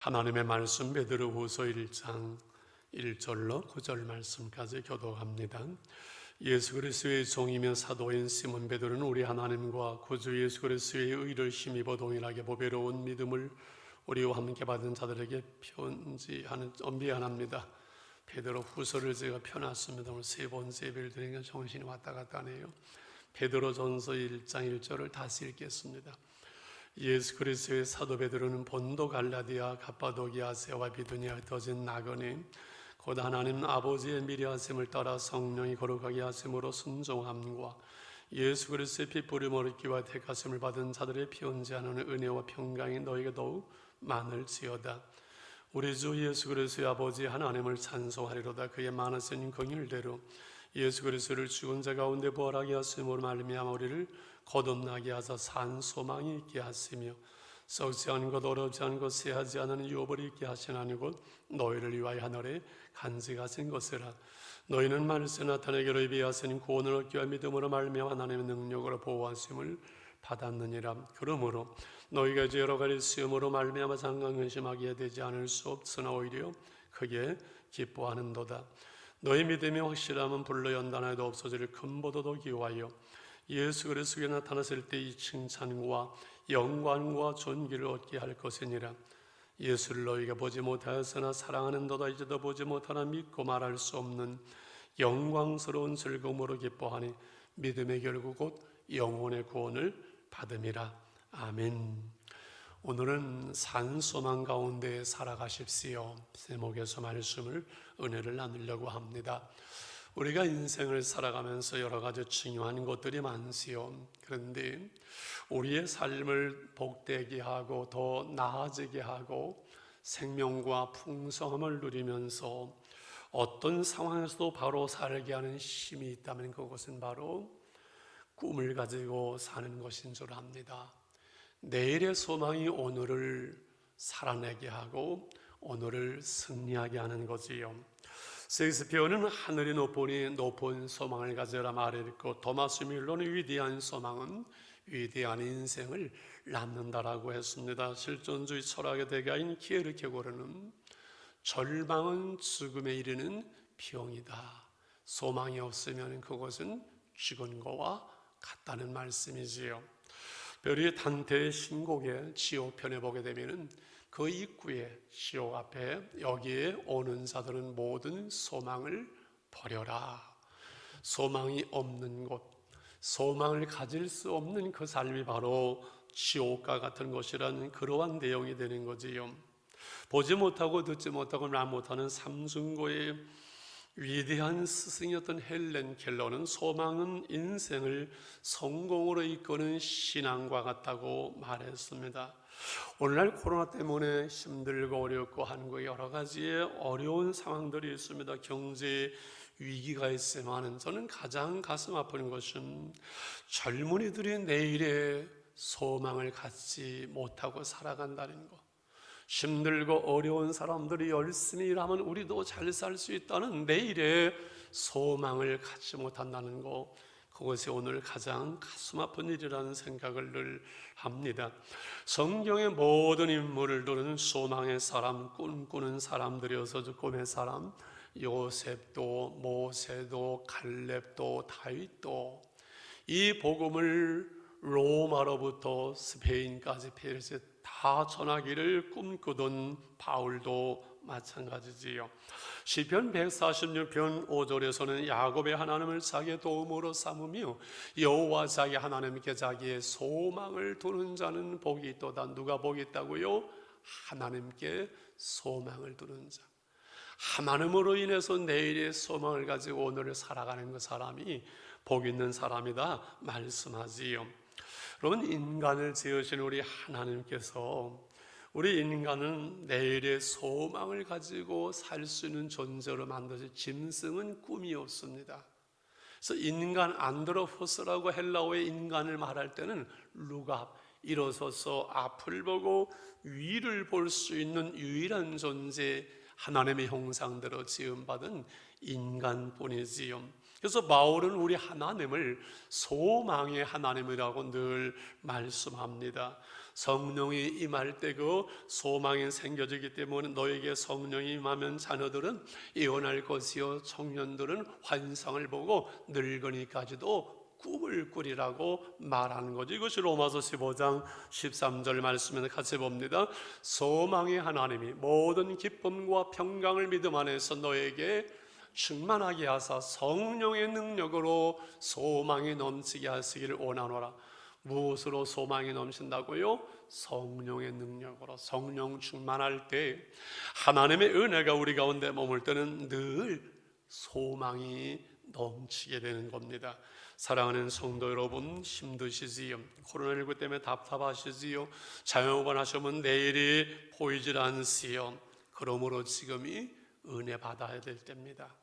하나님의 말씀 베드로후서 1장 1절로 9절 말씀까지 교독합니다. 예수 그리스도의 종이며 사도인 시몬 베드로는 우리 하나님과 구주 예수 그리스도의 의를 힘입어 동일하게 보배로운 믿음을 우리와 함께 받은 자들에게 편지하는 미안합니다. 베드로 후서를 제가 펴놨습니다. 오늘 세 번째 예배를 드리니까 정신이 왔다 갔다 하네요. 베드로 전서 1장 1절을 다시 읽겠습니다. 예수 그리스도의 사도 베드로는 본도, 갈라디아, 갑바도기아, 아세와 비두니아 흩어진 나그네 곧 하나님 아버지의 미리하심을 따라 성령이 거룩하게 하심으로 순종함과 예수 그리스도의 피 뿌림을 얻기와 택하심을 받은 자들의 편지하는 은혜와 평강이 너에게 더욱 많을지어다. 우리 주 예수 그리스도의 아버지 하나님을 찬송하리로다. 그의 많으신 긍휼대로 예수 그리스도를 죽은 자 가운데 부활하게 하심으로 말미암아 우리를 거듭나게 하사 산 소망이 있게 하시며 썩지 않고 더럽지 않고 쇠하지 않은 유업을 있게 하시나니 곧 너희를 위하여 하늘에 간직하신 것이라. 너희는 만일세 나타내기로 예비하신 구원을 얻기 위한 믿음으로 말미암아 하나님의 능력으로 보호하심을 받았느니라. 그러므로 너희가 이제 여러 가지 시험으로 말미암아 장강 근심하게 되지 않을 수 없으나 오히려 크게 기뻐하는도다. 너희 믿음이 확실하면 불로 연단하여도 없어질 금보도도 기워하여 예수 그리스도에 나타났을 때 이 칭찬과 영광과 존귀를 얻게 할 것이니라. 예수를 너희가 보지 못하였으나 사랑하는도다. 이제도 보지 못하나 믿고 말할 수 없는 영광스러운 즐거움으로 기뻐하니 믿음의 결국 곧 영혼의 구원을 받음이라. 아멘. 오늘은 산소망 가운데 살아가십시오 제목에서 말씀을 은혜를 나누려고 합니다. 우리가 인생을 살아가면서 여러 가지 중요한 것들이 많지요. 그런데 우리의 삶을 복되게 하고 더 나아지게 하고 생명과 풍성함을 누리면서 어떤 상황에서도 바로 살게 하는 힘이 있다면 그것은 바로 꿈을 가지고 사는 것인 줄 압니다. 내일의 소망이 오늘을 살아내게 하고 오늘을 승리하게 하는 거지요. 셰익스피어는 하늘이 높으니 높은 소망을 가져라 말했고, 토마스 밀러는 위대한 소망은 위대한 인생을 낳는다라고 했습니다. 실존주의 철학의 대가인 키에르케고르는 절망은 죽음에 이르는 병이다. 소망이 없으면 그것은 죽은 거와 같다는 말씀이지요. 베르 단테의 신곡의 지옥편에 보게 되면은 그 입구에 지옥 앞에 여기에 오는 자들은 모든 소망을 버려라. 소망이 없는 곳, 소망을 가질 수 없는 그 삶이 바로 지옥과 같은 것이라는 그러한 내용이 되는 거지요. 보지 못하고 듣지 못하고 말 못하는 삼중고의 위대한 스승이었던 헬렌 켈러는 소망은 인생을 성공으로 이끄는 신앙과 같다고 말했습니다. 오늘날 코로나 때문에 힘들고 어렵고 한국에 여러 가지의 어려운 상황들이 있습니다. 경제 위기가 있지만 저는 가장 가슴 아픈 것은 젊은이들이 내일의 소망을 갖지 못하고 살아간다는 것. 힘들고 어려운 사람들이 열심히 일하면 우리도 잘 살 수 있다는 내일의 소망을 갖지 못한다는 것, 그것이 오늘 가장 가슴 아픈 일이라는 생각을 늘 합니다. 성경의 모든 인물을 두는 소망의 사람, 꿈꾸는 사람들이어서 꿈의 사람, 요셉도 모세도 갈렙도 다윗도 이 복음을 로마로부터 스페인까지 페르시아 다 전하기를 꿈꾸던 바울도 마찬가지지요. 시편 146편 5절에서는 야곱의 하나님을 자기의 도움으로 삼으며 여호와 자기 하나님께 자기의 소망을 두는 자는 복이 있도다. 누가 복이 있다고요? 하나님께 소망을 두는 자. 하나님으로 인해서 내일의 소망을 가지고 오늘을 살아가는 그 사람이 복 있는 사람이다 말씀하지요. 여러분, 인간을 지으신 우리 하나님께서 우리 인간은 내일의 소망을 가지고 살 수 있는 존재로 만드신 짐승은 꿈이 없습니다. 그래서 인간 안드로포스라고 헬라어의 인간을 말할 때는 루갑, 일어서서 앞을 보고 위를 볼 수 있는 유일한 존재, 하나님의 형상대로 지음받은 인간뿐이지요. 그래서 바울은 우리 하나님을 소망의 하나님이라고 늘 말씀합니다. 성령이 임할 때 그 소망이 생겨지기 때문에 너에게 성령이 임하면 자녀들은 예언할 것이요 청년들은 환상을 보고 늙으니까지도 꿈을 꾸리라고 말하는 거죠. 이것이 로마서 15장 13절 말씀에 같이 봅니다. 소망의 하나님이 모든 기쁨과 평강을 믿음 안에서 너에게 충만하게 하사 성령의 능력으로 소망이 넘치게 하시기를 원하노라. 무엇으로 소망이 넘친다고요? 성령의 능력으로. 성령 충만할 때 하나님의 은혜가 우리 가운데 머물 때는 늘 소망이 넘치게 되는 겁니다. 사랑하는 성도 여러분, 힘드시지요? 코로나19 때문에 답답하시지요? 자영업을 하시면 내일이 보이질 않으시요? 그러므로 지금이 은혜 받아야 될 때입니다.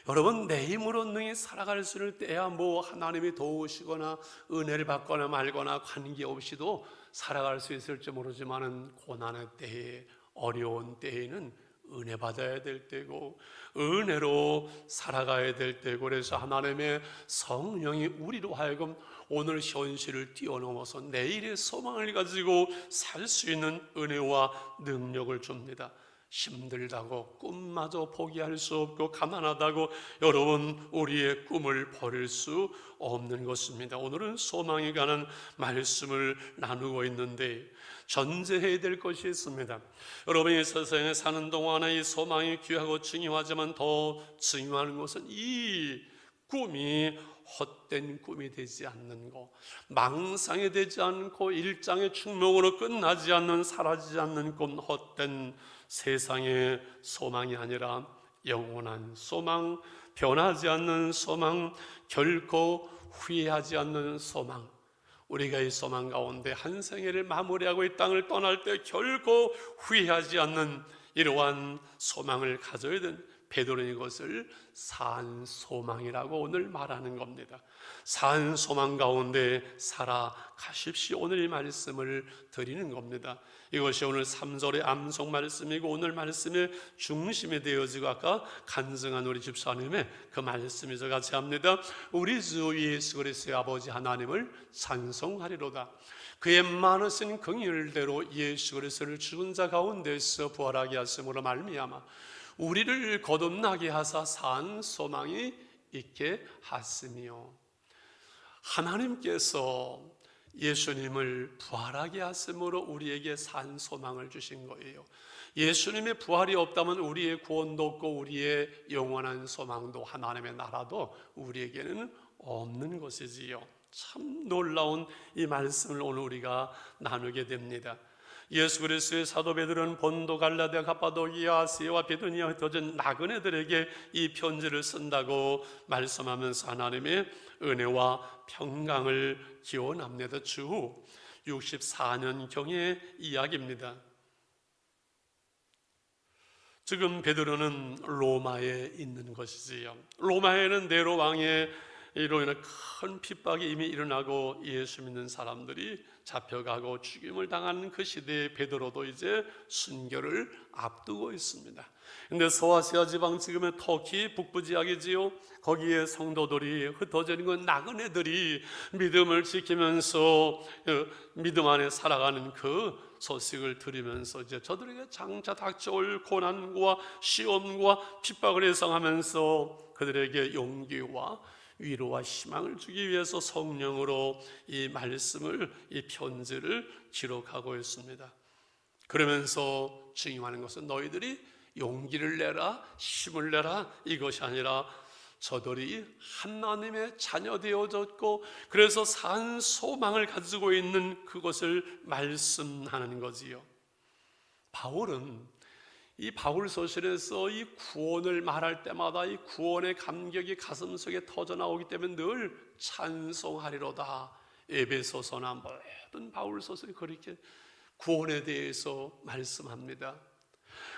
여러분, 내 힘으로 능히 살아갈 수 있을 때야 뭐 하나님이 도우시거나 은혜를 받거나 말거나 관계없이도 살아갈 수 있을지 모르지만은 고난의 때에, 어려운 때에는 은혜 받아야 될 때고 은혜로 살아가야 될 때고, 그래서 하나님의 성령이 우리로 하여금 오늘 현실을 뛰어넘어서 내일의 소망을 가지고 살 수 있는 은혜와 능력을 줍니다. 힘들다고 꿈마저 포기할 수 없고 가난하다고 여러분 우리의 꿈을 버릴 수 없는 것입니다. 오늘은 소망에 관한 말씀을 나누고 있는데 전제해야 될 것이 있습니다. 여러분이 세상에 사는 동안에 이 소망이 귀하고 중요하지만 더 중요한 것은 이 꿈이 헛된 꿈이 되지 않는 것, 망상이 되지 않고 일장의 축명으로 끝나지 않는, 사라지지 않는 꿈, 헛된 세상의 소망이 아니라 영원한 소망, 변하지 않는 소망, 결코 후회하지 않는 소망. 우리가 이 소망 가운데 한 생애를 마무리하고 이 땅을 떠날 때 결코 후회하지 않는 이러한 소망을 가져야 되는, 베드로는 이것을 산 소망이라고 오늘 말하는 겁니다. 산 소망 가운데 살아가십시오. 오늘 이 말씀을 드리는 겁니다. 이것이 오늘 3절의 암송 말씀이고 오늘 말씀의 중심이 되어지고 아까 간증한 우리 집사님의 그 말씀이죠. 같이 합니다. 우리 주 예수 그리스도의 아버지 하나님을 찬송하리로다. 그의 많으신 긍휼대로 예수 그리스도를 죽은 자 가운데서 부활하게 하심으로 말미암아 우리를 거듭나게 하사 산 소망이 있게 하시며, 하나님께서 예수님을 부활하게 하심으로 우리에게 산 소망을 주신 거예요. 예수님의 부활이 없다면 우리의 구원도 없고 우리의 영원한 소망도 하나님의 나라도 우리에게는 없는 것이지요. 참 놀라운 이 말씀을 오늘 우리가 나누게 됩니다. 예수 그리스도의 사도 베드로는 본도, 갈라디아, 갑바도기아, 아시아와 비두니아 흩어진 나그네들에게 이 편지를 쓴다고 말씀하면서 하나님의 은혜와 평강을 기원합니다. 주 64년경의 이야기입니다. 지금 베드로는 로마에 있는 것이지요. 로마에는 네로 왕의 이로 인해 큰 핍박이 이미 일어나고 예수 믿는 사람들이 잡혀가고 죽임을 당하는 그 시대에 베드로도 이제 순교를 앞두고 있습니다. 근데 소아시아 지방, 지금의 터키 북부 지역이지요. 거기에 성도들이 흩어져 있는 건 나그네들이 믿음을 지키면서 믿음 안에 살아가는 그 소식을 들으면서 이제 저들에게 장차 닥쳐올 고난과 시험과 핍박을 예상하면서 그들에게 용기와 위로와 희망을 주기 위해서 성령으로 이 말씀을, 이 편지를 기록하고 있습니다. 그러면서 중요한 것은 너희들이 용기를 내라, 힘을 내라, 이것이 아니라 저들이 하나님의 자녀 되어졌고 그래서 산 소망을 가지고 있는 그것을 말씀하는 거지요. 바울은 이 바울서실에서 이 구원을 말할 때마다 이 구원의 감격이 가슴속에 터져나오기 때문에 늘 찬송하리로다. 에베소서나 모든 바울서실이 그렇게 구원에 대해서 말씀합니다.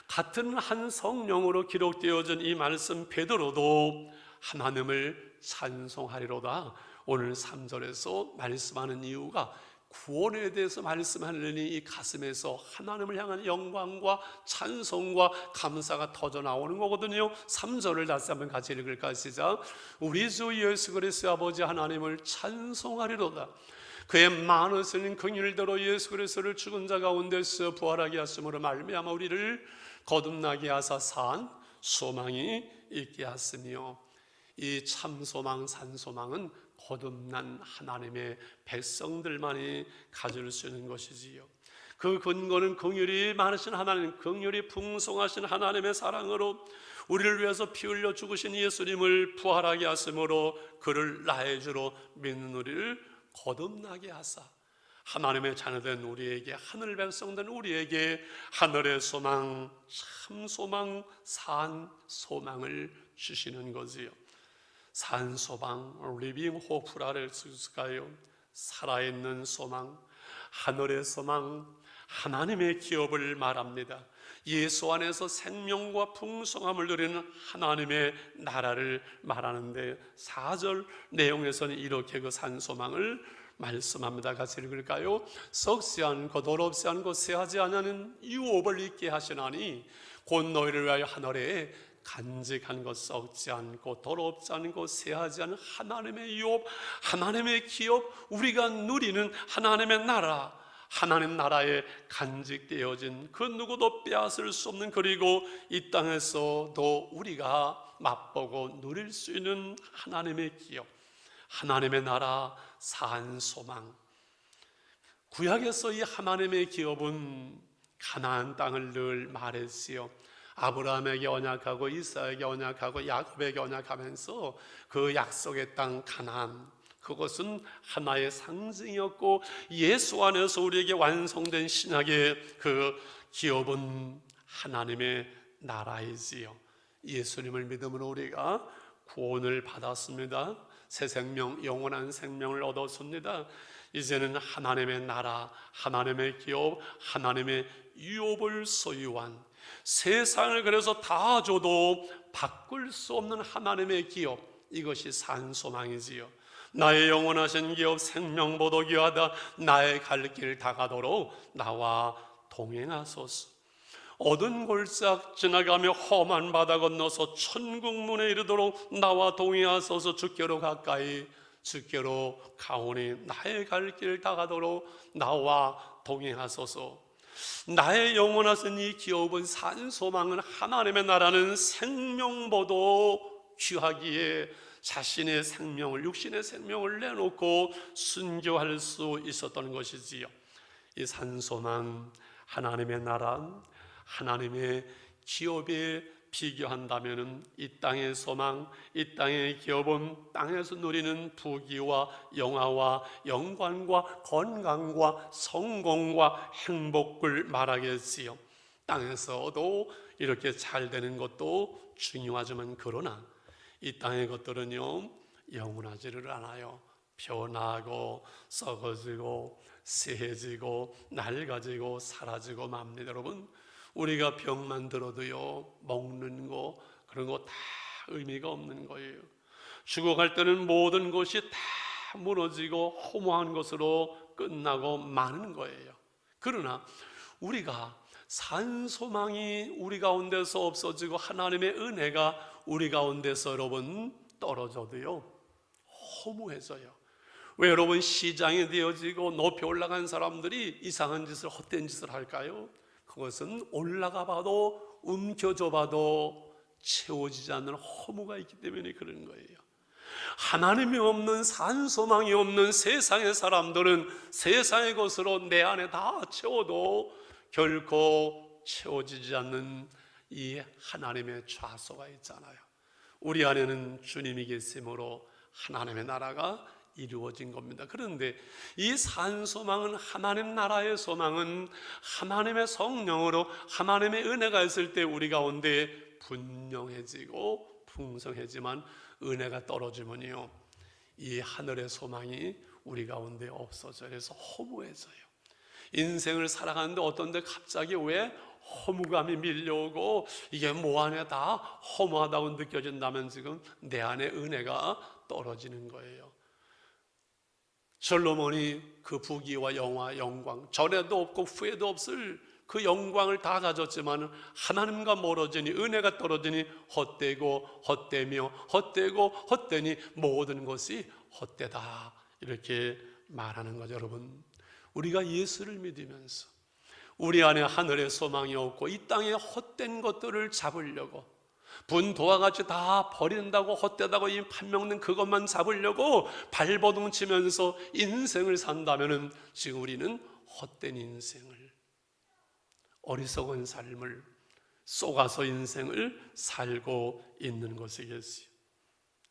같은 한 성령으로 기록되어진 이 말씀, 베드로도 하나님을 찬송하리로다 오늘 3절에서 말씀하는 이유가 구원에 대해서 말씀하려니 이 가슴에서 하나님을 향한 영광과 찬송과 감사가 터져 나오는 거거든요. 3절을 다시 한번 같이 읽을까? 시작. 우리 주 예수 그리스도 아버지 하나님을 찬송하리로다. 그의 많으신 긍휼대로 예수 그리스도를 죽은 자 가운데서 부활하게 하심으로 말미암아 우리를 거듭나게 하사 산 소망이 있게 하시며, 이 참소망 산소망은 거듭난 하나님의 백성들만이 가질 수 있는 것이지요. 그 근거는 긍휼이 많으신 하나님, 긍휼이 풍성하신 하나님의 사랑으로 우리를 위해서 피 흘려 죽으신 예수님을 부활하게 하심으로 그를 나의 주로 믿는 우리를 거듭나게 하사 하나님의 자녀된 우리에게, 하늘 백성된 우리에게 하늘의 소망, 참 소망, 산 소망을 주시는 거지요. 산 소망, 리빙 호프라를 쓸까요? 살아있는 소망, 하늘의 소망, 하나님의 기업을 말합니다. 예수 안에서 생명과 풍성함을 누리는 하나님의 나라를 말하는데, 4절 내용에서는 이렇게 그 산소망을 말씀합니다. 같이 읽을까요? 썩지 않고 더럽지 않고 쇠하지 않는 유업을 있게 하시나니 곧 너희를 위하여 하늘에 간직한 것, 썩지 않고 더럽지 않고 쇠하지 않은 하나님의 유업, 하나님의 기업, 우리가 누리는 하나님의 나라, 하나님 나라에 간직되어진 그 누구도 빼앗을 수 없는, 그리고 이 땅에서도 우리가 맛보고 누릴 수 있는 하나님의 기업, 하나님의 나라, 산 소망. 구약에서 이 하나님의 기업은 가나안 땅을 늘 말했지요. 아브라함에게 언약하고 이삭에게 언약하고 야곱에게 언약하면서 그 약속의 땅 가나안, 그것은 하나의 상징이었고, 예수 안에서 우리에게 완성된 신약의 그 기업은 하나님의 나라이지요. 예수님을 믿음으로 우리가 구원을 받았습니다. 새 생명, 영원한 생명을 얻었습니다. 이제는 하나님의 나라, 하나님의 기업, 하나님의 유업을 소유한, 세상을 그래서 다 줘도 바꿀 수 없는 하나님의 기업, 이것이 산 소망이지요. 나의 영원하신 기업 생명보다 귀하다. 나의 갈 길 다 가도록 나와 동행하소서. 어두운 골짜기 지나가며 험한 바다 건너서 천국문에 이르도록 나와 동행하소서. 주께로 가까이, 주께로 가오니 나의 갈 길 다 가도록 나와 동행하소서. 나의 영원하신 이 기업은, 산 소망은, 하나님의 나라는 생명보다 귀하기에 자신의 생명을, 육신의 생명을 내놓고 순교할 수 있었던 것이지요. 이 산소망, 하나님의 나라, 하나님의 기업에 비교한다면 이 땅의 소망, 이 땅의 기업은 땅에서 누리는 부귀와 영화와 영광과 건강과 성공과 행복을 말하겠지요. 땅에서도 이렇게 잘 되는 것도 중요하지만, 그러나 이 땅의 것들은요, 영원하지를 않아요. 변하고 썩어지고 쇠해지고 낡아지고 사라지고 맙니다. 여러분, 우리가 병만 들어도요, 먹는 거 그런 거 다 의미가 없는 거예요. 죽어갈 때는 모든 것이 다 무너지고 허무한 것으로 끝나고 마는 거예요. 그러나 우리가 산소망이 우리 가운데서 없어지고 하나님의 은혜가 우리 가운데서 여러분 떨어져도요, 허무해져요. 왜 여러분 시장이 되어지고 높이 올라간 사람들이 이상한 짓을, 헛된 짓을 할까요? 그것은 올라가 봐도 움켜줘 봐도 채워지지 않는 허무가 있기 때문에 그런 거예요. 하나님이 없는, 산소망이 없는 세상의 사람들은 세상의 것으로 내 안에 다 채워도 결코 채워지지 않는 이 하나님의 좌소가 있잖아요. 우리 안에는 주님이 계심으로 하나님의 나라가 이루어진 겁니다. 그런데 이 산소망은, 하나님 나라의 소망은 하나님의 성령으로, 하나님의 은혜가 있을 때 우리 가운데 분명해지고 풍성해지만, 은혜가 떨어지면요, 이 하늘의 소망이 우리 가운데 없어져요. 그래서 허무해져요. 인생을 살아가는데 어떤 데 갑자기 왜 허무감이 밀려오고 이게 뭐 안에 다 허무하다고 느껴진다면 지금 내 안에 은혜가 떨어지는 거예요. 솔로몬이 그 부귀와 영화, 영광, 전에도 없고 후에도 없을 그 영광을 다 가졌지만 하나님과 멀어지니, 은혜가 떨어지니 헛되고 헛되며 헛되고 헛되니 모든 것이 헛되다, 이렇게 말하는 거죠. 여러분, 우리가 예수를 믿으면서 우리 안에 하늘의 소망이 없고 이 땅의 헛된 것들을 잡으려고 분도와 같이 다 버린다고 헛되다고 이 판명된 그것만 잡으려고 발버둥 치면서 인생을 산다면 지금 우리는 헛된 인생을, 어리석은 삶을, 속아서 인생을 살고 있는 것이겠어요.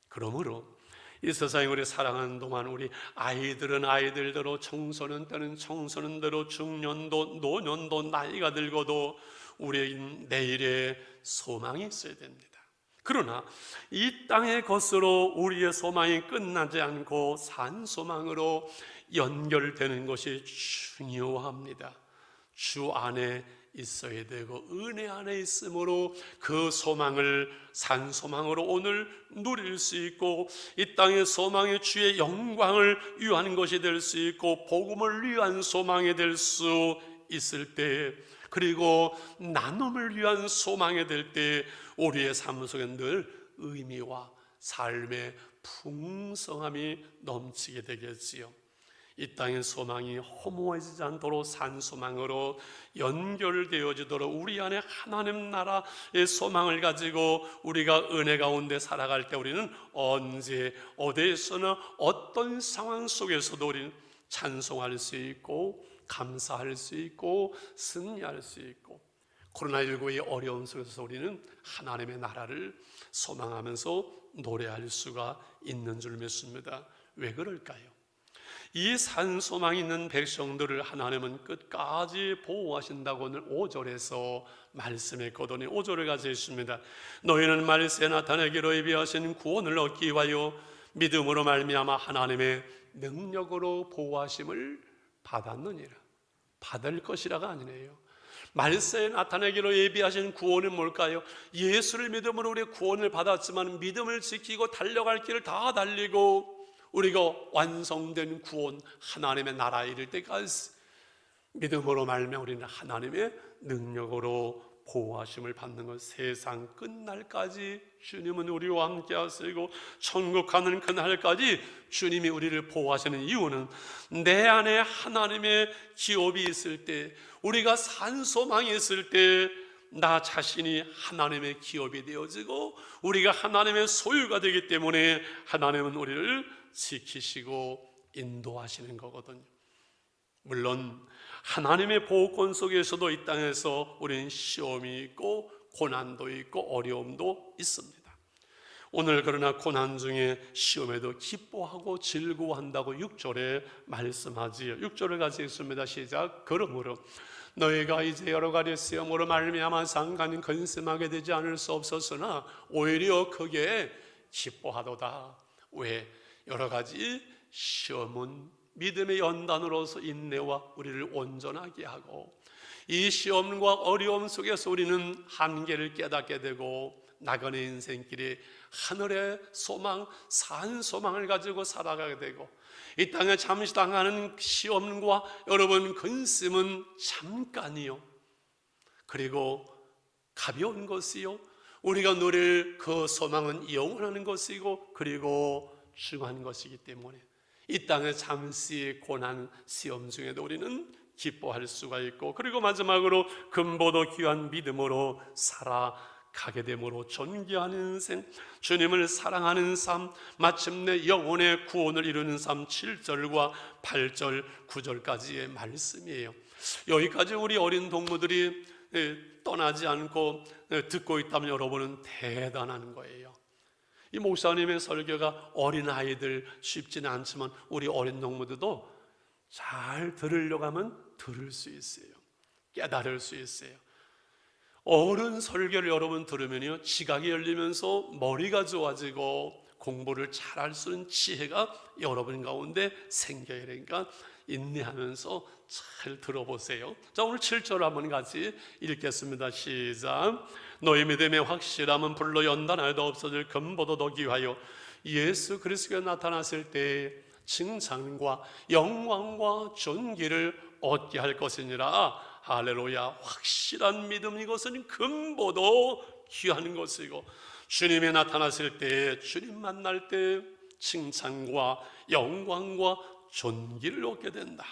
그러므로 이 세상에 우리 살아가는 동안 우리 아이들은 아이들대로, 청소년 때는 청소년대로, 중년도 노년도 나이가 들고도 우리의 내일의 소망이 있어야 됩니다. 그러나 이 땅의 것으로 우리의 소망이 끝나지 않고 산 소망으로 연결되는 것이 중요합니다. 주 안에 있어야 되고 은혜 안에 있으므로 그 소망을 산 소망으로 오늘 누릴 수 있고 이 땅의 소망이 주의 영광을 위한 것이 될 수 있고 복음을 위한 소망이 될 수 있을 때, 그리고 나눔을 위한 소망이 될 때 우리의 삶 속에 늘 의미와 삶의 풍성함이 넘치게 되겠지요. 이 땅의 소망이 허무해지지 않도록 산 소망으로 연결되어지도록 우리 안에 하나님 나라의 소망을 가지고 우리가 은혜 가운데 살아갈 때 우리는 언제 어디에서나 어떤 상황 속에서도 우리는 찬송할 수 있고 감사할 수 있고 승리할 수 있고, 코로나19의 어려움 속에서 우리는 하나님의 나라를 소망하면서 노래할 수가 있는 줄 믿습니다. 왜 그럴까요? 이 산소망 있는 백성들을 하나님은 끝까지 보호하신다고 오늘 5절에서 말씀했거든요. 5절을 가지고 있습니다. 너희는 말세에 나타내기로 예비하신 구원을 얻기 위하여 믿음으로 말미암아 하나님의 능력으로 보호하심을 받았느니라. 받을 것이라가 아니네요. 말세에 나타내기로 예비하신 구원은 뭘까요? 예수를 믿음으로 우리 구원을 받았지만 믿음을 지키고 달려갈 길을 다 달리고 우리가 완성된 구원, 하나님의 나라에 이를 때까지 믿음으로 말미암아 우리는 하나님의 능력으로 보호하심을 받는 것. 세상 끝날까지 주님은 우리와 함께 하시고 천국 가는 그날까지 주님이 우리를 보호하시는 이유는 내 안에 하나님의 기업이 있을 때, 우리가 산 소망이 있을 때 나 자신이 하나님의 기업이 되어지고 우리가 하나님의 소유가 되기 때문에 하나님은 우리를 지키시고 인도하시는 거거든요. 물론 하나님의 보호권 속에서도 이 땅에서 우리는 시험이 있고 고난도 있고 어려움도 있습니다. 오늘 그러나 고난 중에 시험에도 기뻐하고 즐거워한다고 6절에 말씀하지요. 6절을 가지고 있습니다. 시작. 그러므로 너희가 이제 여러 가지 시험으로 말미암아 상관이 근심하게 되지 않을 수 없었으나 오히려 크게 기뻐하도다. 왜? 여러 가지 시험은 믿음의 연단으로서 인내와 우리를 온전하게 하고 이 시험과 어려움 속에서 우리는 한계를 깨닫게 되고 나그네 인생길에 하늘의 소망, 산 소망을 가지고 살아가게 되고 이 땅에 잠시 당하는 시험과 여러분 근심은 잠깐이요. 그리고 가벼운 것이요. 우리가 누릴 그 소망은 영원한 것이고 그리고 중요한 것이기 때문에 이 땅의 잠시 고난 시험 중에도 우리는 기뻐할 수가 있고, 그리고 마지막으로 금보도 귀한 믿음으로 살아가게 되므로 존귀한 인생, 주님을 사랑하는 삶, 마침내 영혼의 구원을 이루는 삶. 7절과 8절 9절까지의 말씀이에요. 여기까지 우리 어린 동무들이 떠나지 않고 듣고 있다면 여러분은 대단한 거예요. 이 목사님의 설교가 어린아이들 쉽지는 않지만 우리 어린 동무들도 잘 들으려고 하면 들을 수 있어요. 깨달을 수 있어요. 어른 설교를 여러분 들으면요, 지각이 열리면서 머리가 좋아지고 공부를 잘할 수 있는 지혜가 여러분 가운데 생겨야 되니까 인내하면서 잘 들어보세요. 자, 오늘 7절 한번 같이 읽겠습니다. 시작. 너희 믿음의 확실함은 불로 연단하여도 없어질 금보도 더 귀하여 예수 그리스도가 나타났을 때 칭찬과 영광과 존귀를 얻게 할 것이니라. 할렐루야. 확실한 믿음, 이것은 금보도 귀한 것이고 주님이 나타났을 때, 주님 만날 때 칭찬과 영광과 존귀를 얻게 된다.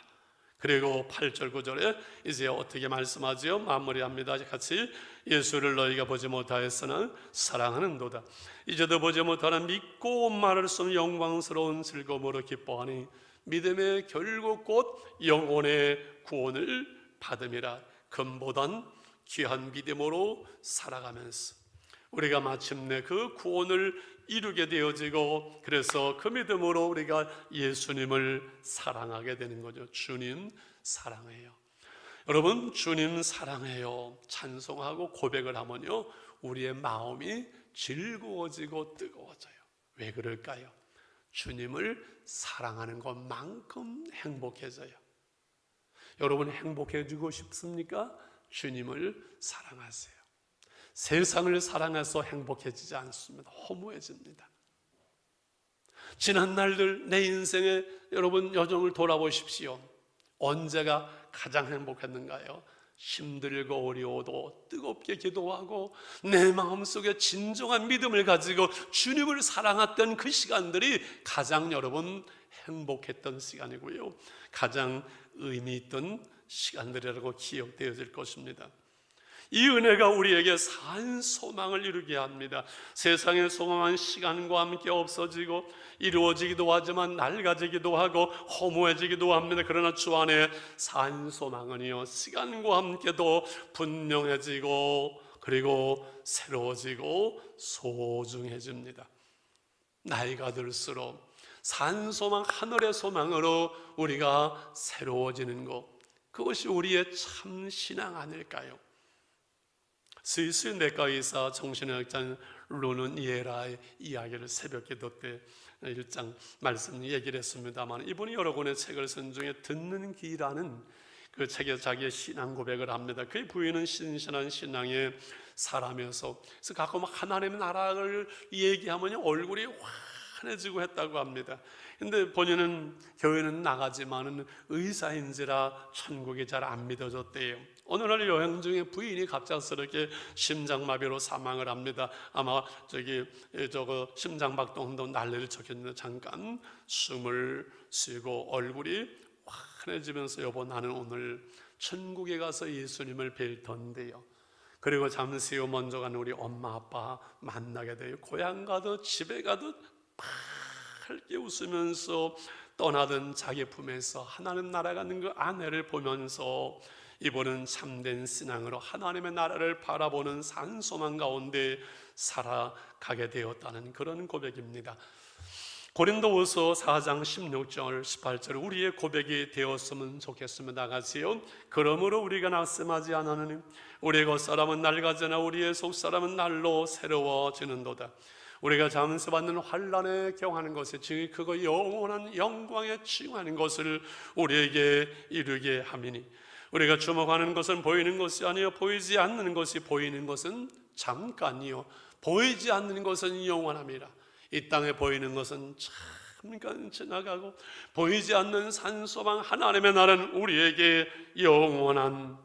그리고 8절 9절에 이제 어떻게 말씀하지요? 마무리합니다. 같이 예수를 너희가 보지 못하였으나 사랑하는도다. 이제도 보지 못하나 믿고 말할 수 없는 영광스러운 즐거움으로 기뻐하니 믿음의 결국 곧 영혼의 구원을 받음이라. 금보단 귀한 믿음으로 살아가면서 우리가 마침내 그 구원을 이루게 되어지고, 그래서 그 믿음으로 우리가 예수님을 사랑하게 되는 거죠. 주님 사랑해요. 여러분, 주님 사랑해요 찬송하고 고백을 하면요, 우리의 마음이 즐거워지고 뜨거워져요. 왜 그럴까요? 주님을 사랑하는 것만큼 행복해져요. 여러분, 행복해지고 싶습니까? 주님을 사랑하세요. 세상을 사랑해서 행복해지지 않습니다. 허무해집니다. 지난 날들 내 인생의 여러분 여정을 돌아보십시오. 언제가 가장 행복했는가요? 힘들고 어려워도 뜨겁게 기도하고 내 마음속에 진정한 믿음을 가지고 주님을 사랑했던 그 시간들이 가장 여러분 행복했던 시간이고요, 가장 의미 있던 시간들이라고 기억되어질 것입니다. 이 은혜가 우리에게 산 소망을 이루게 합니다. 세상의 소망은 시간과 함께 없어지고 이루어지기도 하지만 낡아지기도 하고 허무해지기도 합니다. 그러나 주 안에 산 소망은요, 시간과 함께도 분명해지고 그리고 새로워지고 소중해집니다. 나이가 들수록 산 소망, 하늘의 소망으로 우리가 새로워지는 것, 그것이 우리의 참 신앙 아닐까요? 스위스 내과 의사 정신의학자 루는 이에라의 이야기를 새벽기도 때 1장 말씀 얘기를 했습니다만, 이분이 여러 권의 책을 쓴 중에 듣는 귀라는 그 책에 자기의 신앙 고백을 합니다. 그의 부인은 신실한 신앙의 사람이어서 그래서 가끔 하나님의 나라를 얘기하면 얼굴이 환해지고 했다고 합니다. 근데 본인은 교회는 나가지만은 의사인지라 천국이 잘 안 믿어졌대요. 어느 날 여행 중에 부인이 갑작스럽게 심장마비로 사망을 합니다. 아마 심장박동도 난리를 쳤겠는데 잠깐 숨을 쉬고 얼굴이 환해지면서 여보, 나는 오늘 천국에 가서 예수님을 뵐 텐데요. 그리고 잠시 후 먼저 간 우리 엄마 아빠 만나게 돼요. 고향 가듯 집에 가듯 밝게 웃으면서 떠나던 자기 품에서 하나님 나라가는 그 아내를 보면서 이번은 참된 신앙으로 하나님의 나라를 바라보는 산소망 가운데 살아가게 되었다는 그런 고백입니다. 고린도후서 4장 16절 18절 우리의 고백이 되었으면 좋겠습니다. 같이요. 그러므로 우리가 낙심하지 않으니 우리의 겉사람은 낡아지나 우리의 속사람은 날로 새로워지는도다. 우리가 잠시 받는 환난에 경하는 것이 즉 그거 영원한 영광에 칭하는 것을 우리에게 이루게 함이니, 우리가 주목하는 것은 보이는 것이 아니요 보이지 않는 것이 보이는 것은 잠깐이요 보이지 않는 것은 영원함이라. 이 땅에 보이는 것은 잠깐 지나가고 보이지 않는 산소망 하나님의 나라는 우리에게 영원한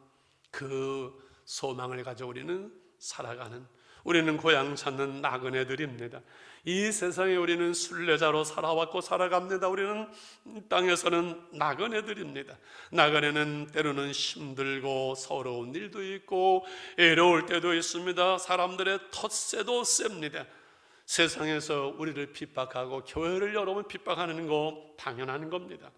그 소망을 가지고 우리는 살아가는, 우리는 고향 찾는 나그네들입니다. 이 세상에 우리는 순례자로 살아왔고 살아갑니다. 우리는 이 땅에서는 나그네들입니다. 나그네는 때로는 힘들고 서러운 일도 있고 애로울 때도 있습니다. 사람들의 텃세도 셉니다. 세상에서 우리를 핍박하고 교회를 여러분 핍박하는 거 당연한 겁니다.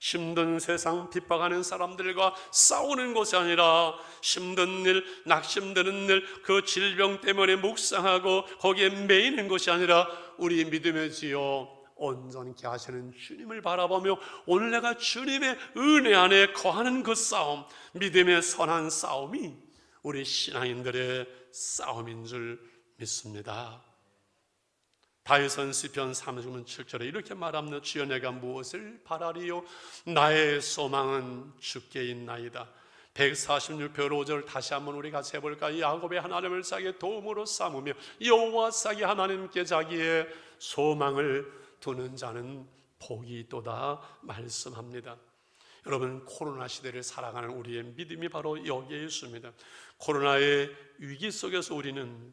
힘든 세상 핍박하는 사람들과 싸우는 것이 아니라 힘든 일, 낙심되는 일, 그 질병 때문에 묵상하고 거기에 매이는 것이 아니라 우리 믿음의 지요 온전케 하시는 주님을 바라보며 오늘 내가 주님의 은혜 안에 거하는 그 싸움, 믿음의 선한 싸움이 우리 신앙인들의 싸움인 줄 믿습니다. 다윗은 시편 37절에 이렇게 말합니다. 주여 내가 무엇을 바라리요? 나의 소망은 주께 있나이다. 146편 5절 다시 한번 우리 같이 해볼까요? 야곱의 하나님을 자기의 도움으로 삼으며 여호와 자기 하나님께 자기의 소망을 두는 자는 복이 있도다 말씀합니다. 여러분, 코로나 시대를 살아가는 우리의 믿음이 바로 여기에 있습니다. 코로나의 위기 속에서 우리는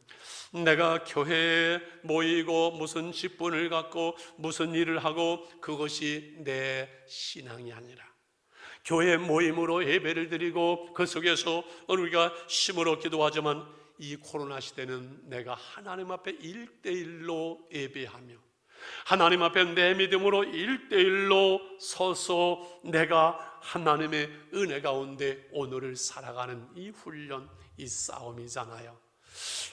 내가 교회에 모이고 무슨 직분을 갖고 무슨 일을 하고 그것이 내 신앙이 아니라 교회 모임으로 예배를 드리고 그 속에서 우리가 힘으로 기도하지만 이 코로나 시대는 내가 하나님 앞에 1대1로 예배하며 하나님 앞에 내 믿음으로 1대1로 서서 내가 하나님의 은혜 가운데 오늘을 살아가는 이 훈련, 이 싸움이잖아요.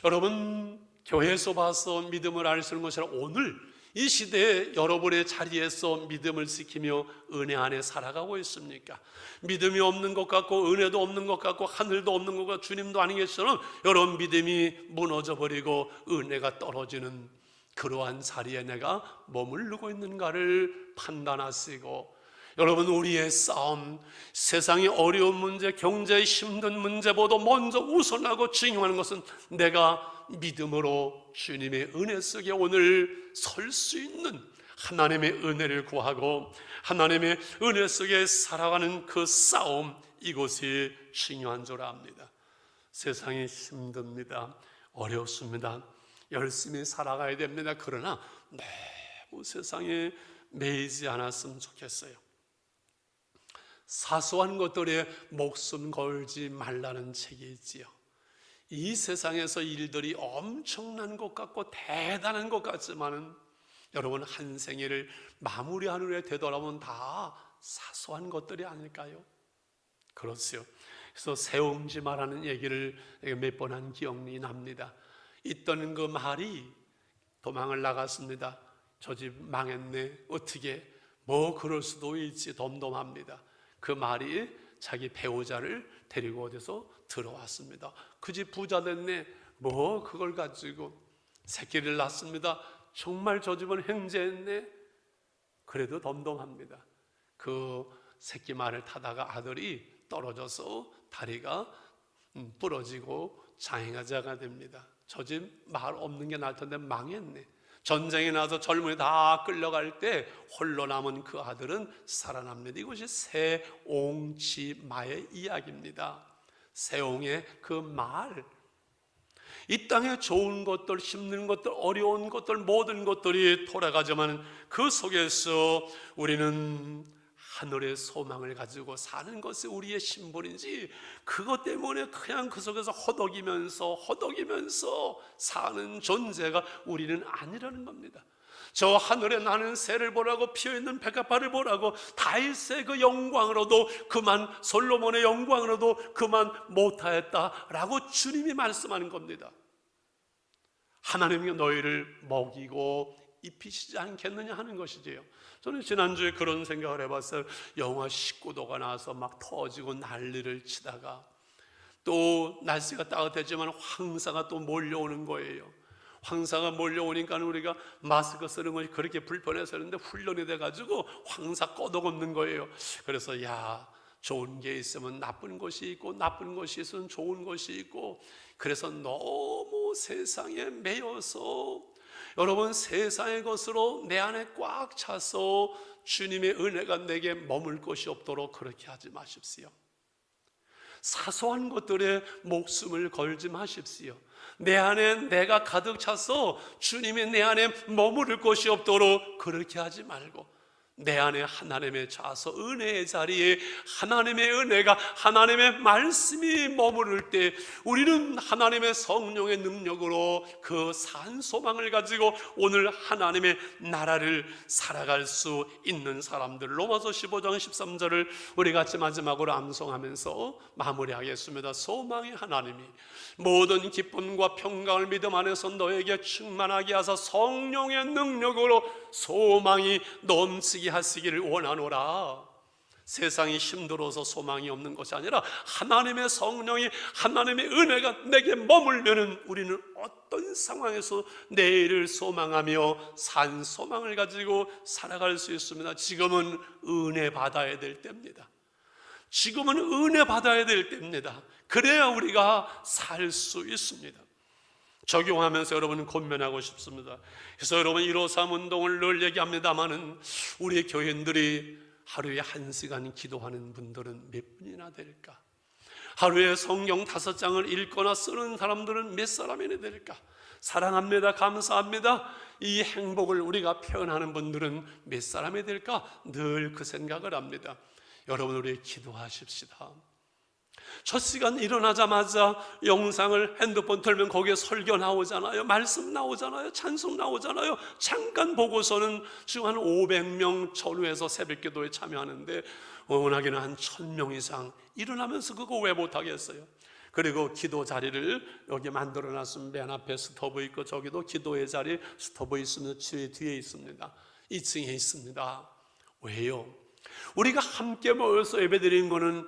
여러분, 교회에서 봐서 믿음을 알 수 있는 것이 아니라 오늘 이 시대에 여러분의 자리에서 믿음을 지키며 은혜 안에 살아가고 있습니까? 믿음이 없는 것 같고 은혜도 없는 것 같고 하늘도 없는 것 같고 주님도 아닌 것처럼 여러분 믿음이 무너져 버리고 은혜가 떨어지는 그러한 자리에 내가 머무르고 있는가를 판단하시고, 여러분, 우리의 싸움, 세상의 어려운 문제, 경제의 힘든 문제보다 먼저 우선하고 중요한 것은 내가 믿음으로 주님의 은혜 속에 오늘 설 수 있는 하나님의 은혜를 구하고 하나님의 은혜 속에 살아가는 그 싸움, 이것이 중요한 줄 압니다. 세상이 힘듭니다. 어렵습니다. 열심히 살아가야 됩니다. 그러나 너무 세상에 매이지 않았으면 좋겠어요. 사소한 것들에 목숨 걸지 말라는 책이 있지요. 이 세상에서 일들이 엄청난 것 같고 대단한 것 같지만은 여러분, 한 생애를 마무리하는 후에 되돌아보면 다 사소한 것들이 아닐까요? 그렇죠. 그래서 세옹지마라는 얘기를 몇 번 한 기억이 납니다. 있던 그 말이 도망을 나갔습니다. 저 집 망했네, 어떻게, 뭐 그럴 수도 있지, 덤덤합니다. 그 말이 자기 배우자를 데리고 어디서 들어왔습니다. 그 집 부자 됐네, 뭐 그걸 가지고, 새끼를 낳습니다. 정말 저 집은 행제했네. 그래도 덤덤합니다. 그 새끼 말을 타다가 아들이 떨어져서 다리가 부러지고 장애자가 됩니다. 저 집 말 없는 게 나을 텐데 망했네. 전쟁에 나서 젊은이 다 끌려갈 때 홀로 남은 그 아들은 살아납니다. 이것이 세옹지마의 이야기입니다. 세옹의 그 말, 이 땅에 좋은 것들, 힘든 것들, 어려운 것들, 모든 것들이 돌아가지만 그 속에서 우리는 하늘의 소망을 가지고 사는 것이 우리의 신분인지, 그것 때문에 그냥 그 속에서 허덕이면서 사는 존재가 우리는 아니라는 겁니다. 저 하늘에 나는 새를 보라고, 피어있는 백합화를 보라고, 다윗의 그 영광으로도 그만, 솔로몬의 영광으로도 그만 못하였다라고 주님이 말씀하는 겁니다. 하나님이 너희를 먹이고 입히시지 않겠느냐 하는 것이지요. 저는 지난주에 그런 생각을 해봤어요. 영하 19도가 나서 막 터지고 난리를 치다가 또 날씨가 따뜻해지만 황사가 또 몰려오는 거예요. 황사가 몰려오니까 우리가 마스크 쓰는 것이 그렇게 불편해서 그런데 훈련이 돼가지고 황사 꺼덕없는 거예요. 그래서 좋은 게 있으면 나쁜 것이 있고 나쁜 것이 있으면 좋은 것이 있고, 그래서 너무 세상에 매여서 여러분, 세상의 것으로 내 안에 꽉 차서 주님의 은혜가 내게 머물 것이 없도록 그렇게 하지 마십시오. 사소한 것들에 목숨을 걸지 마십시오. 내 안에 내가 가득 차서 주님이 내 안에 머무를 것이 없도록 그렇게 하지 말고, 내 안에 하나님의 좌서 은혜의 자리에 하나님의 은혜가, 하나님의 말씀이 머무를 때 우리는 하나님의 성령의 능력으로 그 산 소망을 가지고 오늘 하나님의 나라를 살아갈 수 있는 사람들. 로마서 15장 13절을 우리 같이 마지막으로 암송하면서 마무리하겠습니다. 소망의 하나님이 모든 기쁨과 평강을 믿음 안에서 너에게 충만하게 하사 성령의 능력으로 소망이 넘치게 하시기를 원하노라. 세상이 힘들어서 소망이 없는 것이 아니라 하나님의 성령이, 하나님의 은혜가 내게 머물면은 우리는 어떤 상황에서 내일을 소망하며 산 소망을 가지고 살아갈 수 있습니다. 지금은 은혜 받아야 될 때입니다. 지금은 은혜 받아야 될 때입니다. 그래야 우리가 살 수 있습니다. 적용하면서 여러분은 권면하고 싶습니다. 그래서 여러분 153 운동을 늘 얘기합니다마는 우리 교인들이 하루에 1시간 기도하는 분들은 몇 분이나 될까? 하루에 성경 5장을 읽거나 쓰는 사람들은 몇 사람이나 될까? 사랑합니다, 감사합니다, 이 행복을 우리가 표현하는 분들은 몇 사람이 될까? 늘 그 생각을 합니다. 여러분, 우리 기도하십시다. 첫 시간 일어나자마자 영상을 핸드폰 틀면 거기에 설교 나오잖아요, 말씀 나오잖아요, 찬송 나오잖아요. 잠깐 보고서는 지금 한 500명 전후에서 새벽기도에 참여하는데 원하기는 한 1000명 이상 일어나면서 그거 왜 못하겠어요? 그리고 기도 자리를 여기 만들어놨으면 맨 앞에 스토브 있고, 저기도 기도의 자리 스토브 있으면 뒤에 있습니다. 2층에 있습니다. 왜요? 우리가 함께 모여서 예배드리는 거는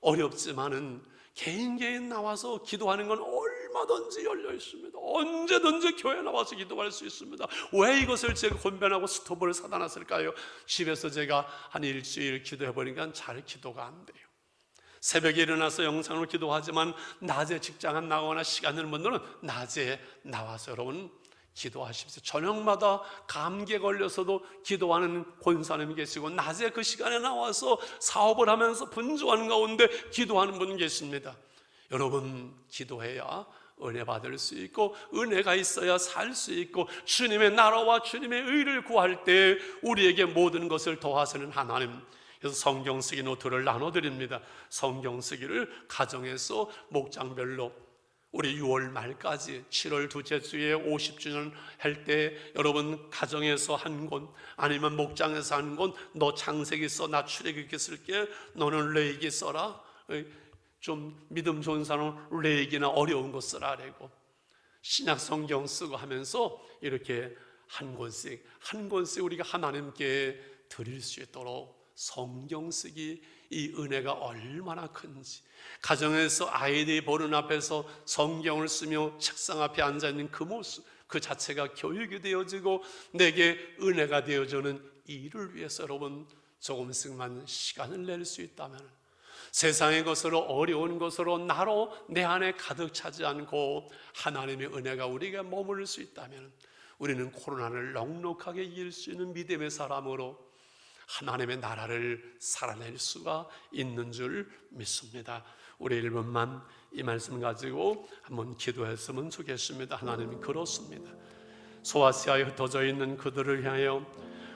어렵지만은 개인 나와서 기도하는 건 얼마든지 열려 있습니다. 언제든지 교회 나와서 기도할 수 있습니다. 왜 이것을 제가 권변하고 스토브를 사다 놨을까요? 집에서 제가 한 일주일 기도해 보니까 잘 기도가 안 돼요. 새벽에 일어나서 영상으로 기도하지만 낮에 직장을 나거나 시간을 못 내는 낮에 나와서 여러분 기도하십시오. 저녁마다 감기에 걸려서도 기도하는 권사님이 계시고, 낮에 그 시간에 나와서 사업을 하면서 분주하는 가운데 기도하는 분 계십니다. 여러분, 기도해야 은혜 받을 수 있고, 은혜가 있어야 살 수 있고, 주님의 나라와 주님의 의를 구할 때 우리에게 모든 것을 더하시는 하나님. 그래서 성경 쓰기 노트를 나눠드립니다. 성경 쓰기를 가정에서 목장별로 우리 6월 말까지 7월 둘째 주에 50주년 할 때 여러분 가정에서 한 권, 아니면 목장에서 한 권, 너 창세기 써, 나 출애굽기 쓸게, 너는 레위기 써라. 좀 믿음 좋은 사람은 레위기나 어려운 거 쓰라 그러고, 신약 성경 쓰고 하면서 이렇게 한 권씩 우리가 하나님께 드릴 수 있도록 성경 쓰기, 이 은혜가 얼마나 큰지, 가정에서 아이들이 보는 앞에서 성경을 쓰며 책상 앞에 앉아있는 그 모습, 그 자체가 교육이 되어지고 내게 은혜가 되어주는 이 일을 위해서 여러분 조금씩만 시간을 낼 수 있다면, 세상의 것으로 어려운 것으로 나로 내 안에 가득 차지 않고 하나님의 은혜가 우리에게 머무를 수 있다면 우리는 코로나를 넉넉하게 이길 수 있는 믿음의 사람으로 하나님의 나라를 살아낼 수가 있는 줄 믿습니다. 우리 1분만 이 말씀 가지고 한번 기도했으면 좋겠습니다. 하나님이 그렇습니다. 소아시아에 흩어져 있는 그들을 향하여,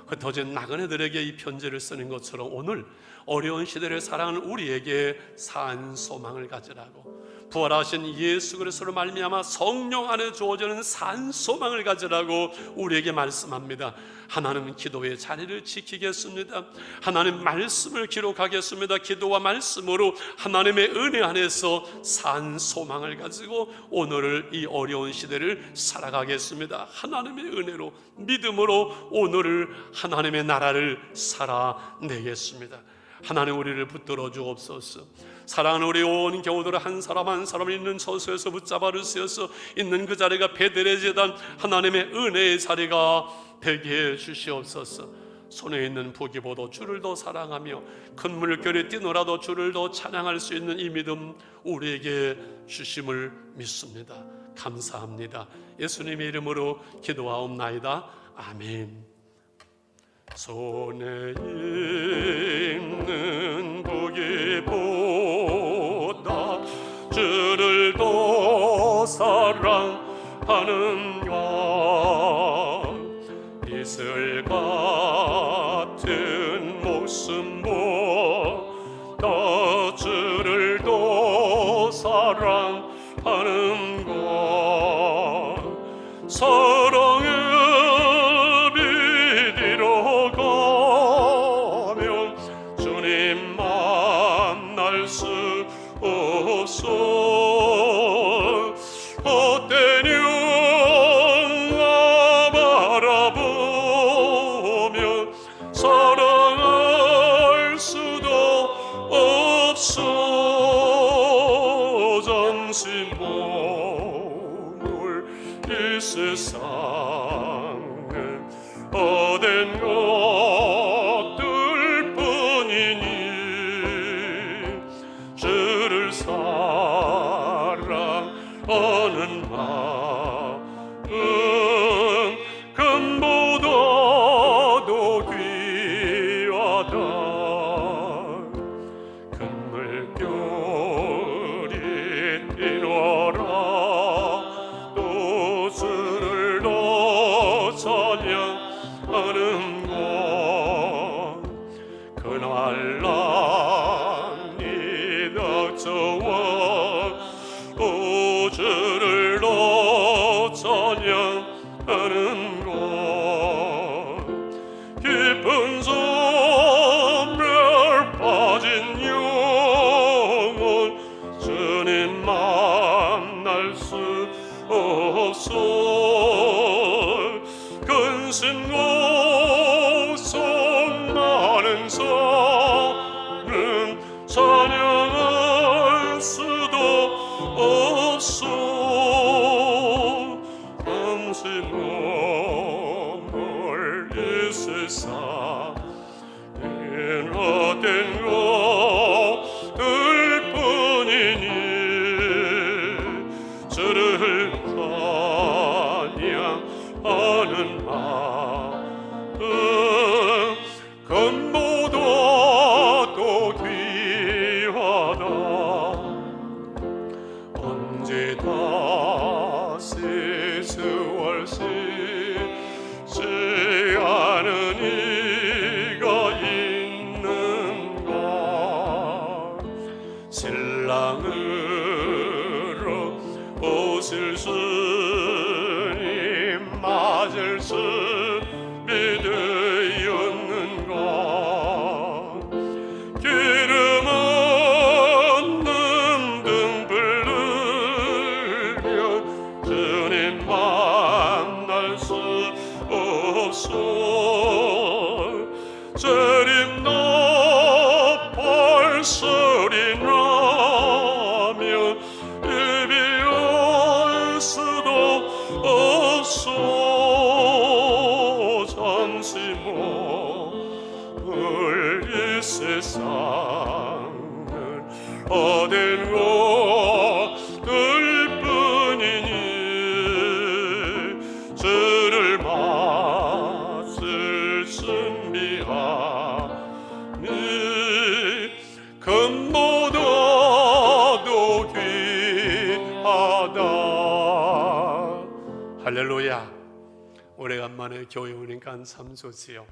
흩어진 나그네들에게 이 편지를 쓰는 것처럼 오늘 어려운 시대를 살아가는 우리에게 산 소망을 가지라고, 부활하신 예수 그리스도로 말미암아 성령 안에 주어지는 산 소망을 가지라고 우리에게 말씀합니다. 하나님, 기도의 자리를 지키겠습니다. 하나님 말씀을 기록하겠습니다. 기도와 말씀으로 하나님의 은혜 안에서 산 소망을 가지고 오늘을, 이 어려운 시대를 살아가겠습니다. 하나님의 은혜로, 믿음으로 오늘을, 하나님의 나라를 살아내겠습니다. 하나님, 우리를 붙들어 주옵소서. 사랑하는 우리 온 교우들 한 사람 한 사람 있는 처소에서 붙잡아 주시어서 있는 그 자리가 베들레 제단 하나님의 은혜의 자리가 되게 해 주시옵소서. 손에 있는 부귀보도 주를 더 사랑하며 큰 물결이 뛰놀아도 주를 더 찬양할 수 있는 이 믿음 우리에게 주심을 믿습니다. 감사합니다. 예수님의 이름으로 기도하옵나이다. 아멘. 손에 있는 부귀보다 주를 더 사랑하는가, 이슬 같은 모습보다 주를 더 사랑하는가, 사랑의 어때냐 바라보며 사랑할 수도 없어. 잠시 머물 이 세상은 어딘 것들 뿐이니 주를 사랑하는 마음 금보다도 귀하다. 하는 곳 깊은 섬에 빠진 영혼 주님 만날 수 없어 근심 걱정 많은 자는 찬양할 수도 없어 잠시 몸을 이 세상 헛된 것들 뿐이니 주를 찬양하는 마음 금보다 또 귀하다 언제 다시 수월시지 않은 이가 있는가 신랑으로 오실 주님 맞을 준비 되었는가 기름 없는 등불 들면 주님 만날 수 없어 재림 나팔 소리 나면 예비할 수도 없어 잠시 몸을 이 세상은 헛된 것들 뿐이니 주를 맞을 준비하니 금보다도 귀하다 할렐루야 오래간만에 교회 오니까 참 좋지요.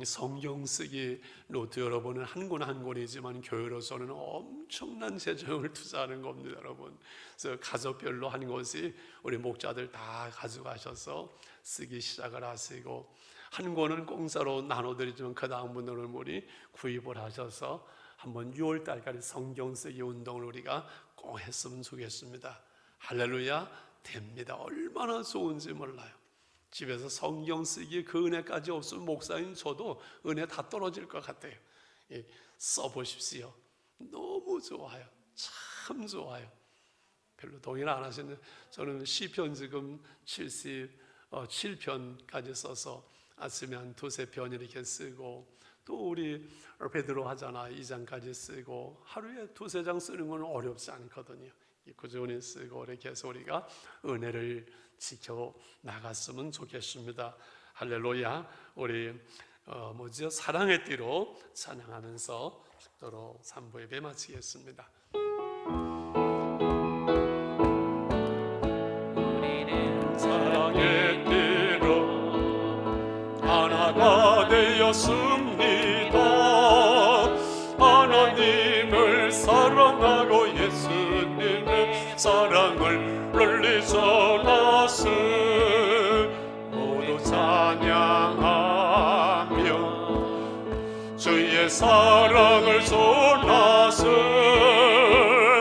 성경 쓰기 노트 여러분은 한 권 한 권이지만 교회로서는 엄청난 재정을 투자하는 겁니다 여러분. 그래서 가족별로 한 권씩 우리 목자들 다 가져가셔서 쓰기 시작을 하시고 한 권은 공짜로 나눠드리지만 그 다음 분들은 우리 구입을 하셔서 한번 6월 달까지 성경 쓰기 운동을 우리가 꼭 했으면 좋겠습니다. 할렐루야 됩니다. 얼마나 좋은지 몰라요. 집에서 성경 쓰기에 그 은혜까지 없으면 목사인 저도 은혜 다 떨어질 것 같아요. 써보십시오. 너무 좋아요. 참 좋아요. 별로 동의를 안 하시는데 저는 시편 지금 77편까지 써서 아침에 한 두세 편 이렇게 쓰고 또 우리 베드로 하잖아 2장까지 쓰고 하루에 두세 장 쓰는 건 어렵지 않거든요. 꾸준히 쓰고 이렇게 해서 우리가 은혜를 지켜 나갔으면 좋겠습니다. 할렐루야. 우리 사랑의 띠로 찬양하면서 축도로 3부 예배 마치겠습니다. 우리는 사랑의 띠로 하나가 되었습니다. 하나님을 사랑하고 예수님의 사랑을 널리 전하세 모두 찬양하며 주의 사랑을 전하세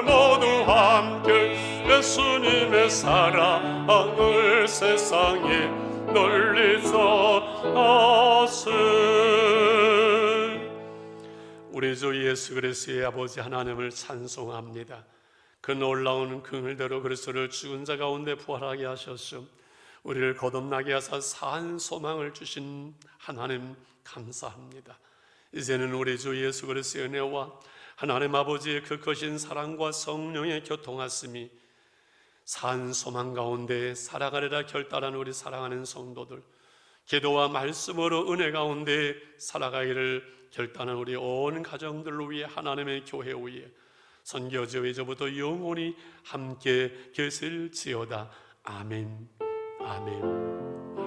모두 함께 예수님의 사랑을 세상에 널리 전하세 우리 주 예수 그리스도의 아버지 하나님을 찬송합니다. 그 놀라운 긍휼대로 그리스도를 죽은 자 가운데 부활하게 하셨음 우리를 거듭나게 하사 산 소망을 주신 하나님 감사합니다. 이제는 우리 주 예수 그리스도의 은혜와 하나님 아버지의 그 크신 사랑과 성령의 교통하심이 산 소망 가운데 살아가리라 결단한 우리 사랑하는 성도들 기도와 말씀으로 은혜 가운데 살아가기를 결단한 우리 온 가정들로 위해 하나님의 교회 위에 선교지와 이제부터 영원히 함께 계실지어다. 아멘. 아멘.